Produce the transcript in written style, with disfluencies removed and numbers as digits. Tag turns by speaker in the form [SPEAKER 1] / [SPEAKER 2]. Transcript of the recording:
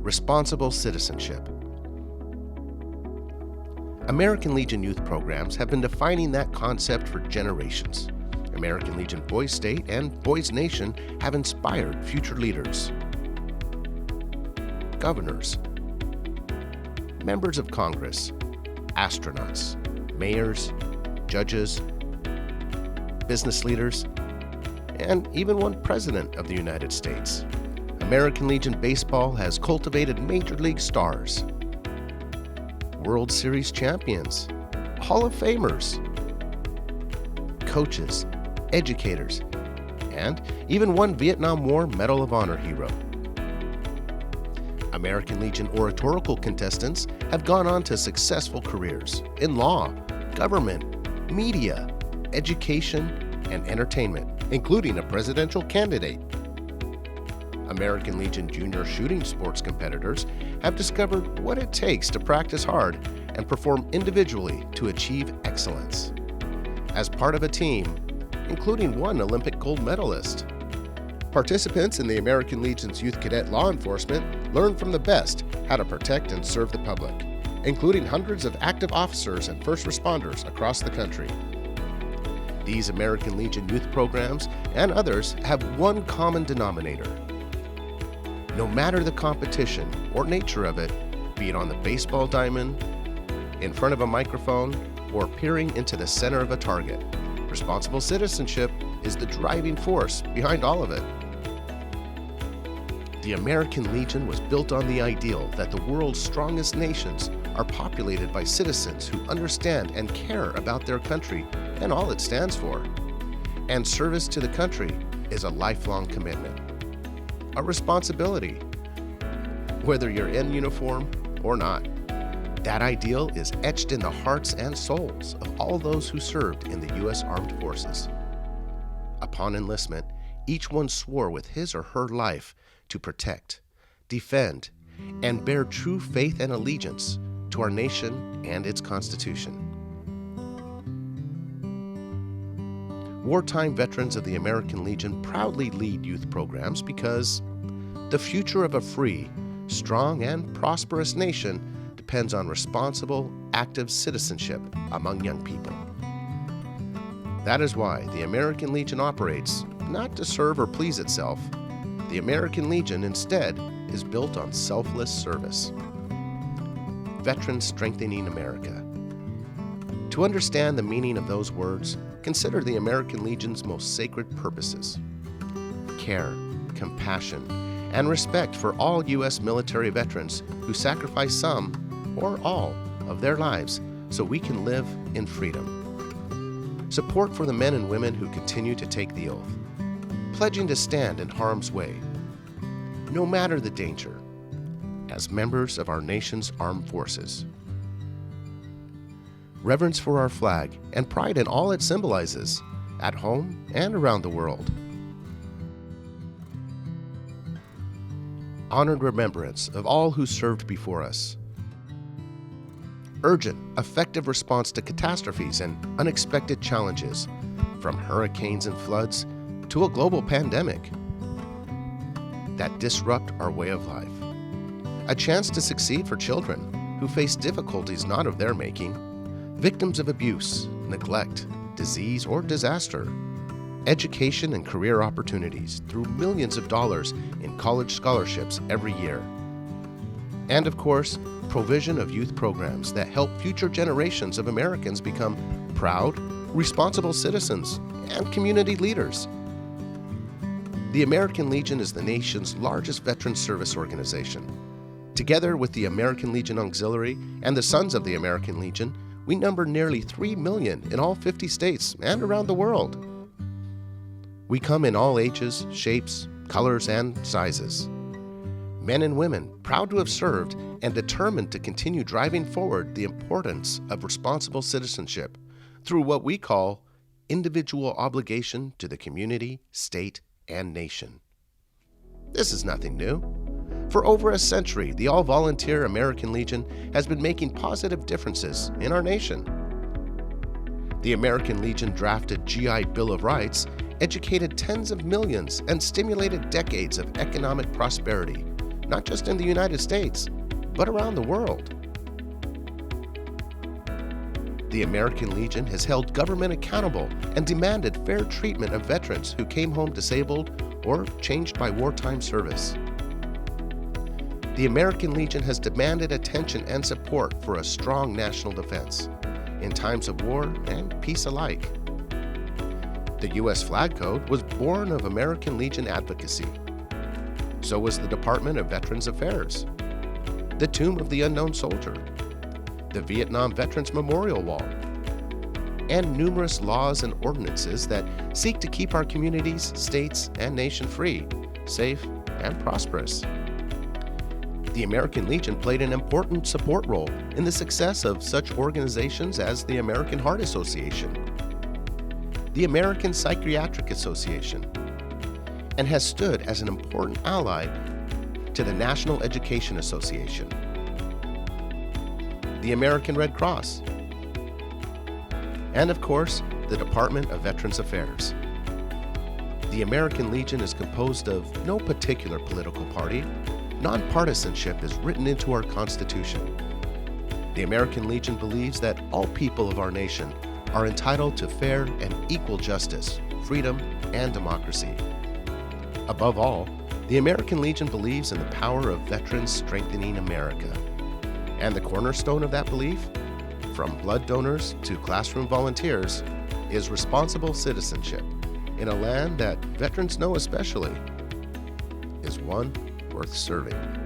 [SPEAKER 1] responsible citizenship. American Legion youth programs have been defining that concept for generations. American Legion Boys State and Boys Nation have inspired future leaders, governors, members of Congress, astronauts, mayors, judges, business leaders, and even one president of the United States. American Legion Baseball has cultivated major league stars, World Series champions, Hall of Famers, coaches, educators, and even one Vietnam War Medal of Honor hero. American Legion oratorical contestants have gone on to successful careers in law, government, media, education, and entertainment, including a presidential candidate. American Legion junior shooting sports competitors have discovered what it takes to practice hard and perform individually to achieve excellence. As part of a team, including one Olympic gold medalist. Participants in the American Legion's Youth Cadet Law Enforcement learn from the best how to protect and serve the public, including hundreds of active officers and first responders across the country. These American Legion youth programs and others have one common denominator. No matter the competition or nature of it, be it on the baseball diamond, in front of a microphone, or peering into the center of a target, responsible citizenship is the driving force behind all of it. The American Legion was built on the ideal that the world's strongest nations are populated by citizens who understand and care about their country and all it stands for. And service to the country is a lifelong commitment, a responsibility, whether you're in uniform or not. That ideal is etched in the hearts and souls of all those who served in the U.S. Armed Forces. Upon enlistment, each one swore with his or her life to protect, defend, and bear true faith and allegiance to our nation and its Constitution. Wartime veterans of the American Legion proudly lead youth programs because the future of a free, strong, and prosperous nation depends on responsible, active citizenship among young people. That is why the American Legion operates not to serve or please itself. The American Legion instead is built on selfless service. Veterans Strengthening America. To understand the meaning of those words, consider the American Legion's most sacred purposes: care, compassion, and respect for all U.S. military veterans who sacrifice some or all of their lives so we can live in freedom. Support for the men and women who continue to take the oath, pledging to stand in harm's way, no matter the danger, as members of our nation's armed forces. Reverence for our flag and pride in all it symbolizes, at home and around the world. Honored remembrance of all who served before us. Urgent, effective response to catastrophes and unexpected challenges, from hurricanes and floods to a global pandemic that disrupt our way of life. A chance to succeed for children who face difficulties not of their making, victims of abuse, neglect, disease, or disaster. Education and career opportunities through millions of dollars in college scholarships every year. And of course, provision of youth programs that help future generations of Americans become proud, responsible citizens and community leaders. The American Legion is the nation's largest veteran service organization. Together with the American Legion Auxiliary and the Sons of the American Legion, we number nearly 3 million in all 50 states and around the world. We come in all ages, shapes, colors, and sizes. Men and women proud to have served and determined to continue driving forward the importance of responsible citizenship through what we call individual obligation to the community, state, and nation. This is nothing new. For over a century, the all-volunteer American Legion has been making positive differences in our nation. The American Legion drafted GI Bill of Rights, educated tens of millions, and stimulated decades of economic prosperity, not just in the United States, but around the world. The American Legion has held government accountable and demanded fair treatment of veterans who came home disabled or changed by wartime service. The American Legion has demanded attention and support for a strong national defense in times of war and peace alike. The U.S. Flag Code was born of American Legion advocacy. So was the Department of Veterans Affairs, the Tomb of the Unknown Soldier, the Vietnam Veterans Memorial Wall, and numerous laws and ordinances that seek to keep our communities, states, and nation free, safe, and prosperous. The American Legion played an important support role in the success of such organizations as the American Heart Association, the American Psychiatric Association, and has stood as an important ally to the National Education Association, the American Red Cross, and of course, the Department of Veterans Affairs. The American Legion is composed of no particular political party. Nonpartisanship is written into our Constitution. The American Legion believes that all people of our nation are entitled to fair and equal justice, freedom, and democracy. Above all, the American Legion believes in the power of veterans strengthening America. And the cornerstone of that belief, from blood donors to classroom volunteers, is responsible citizenship in a land that veterans know especially is one worth serving.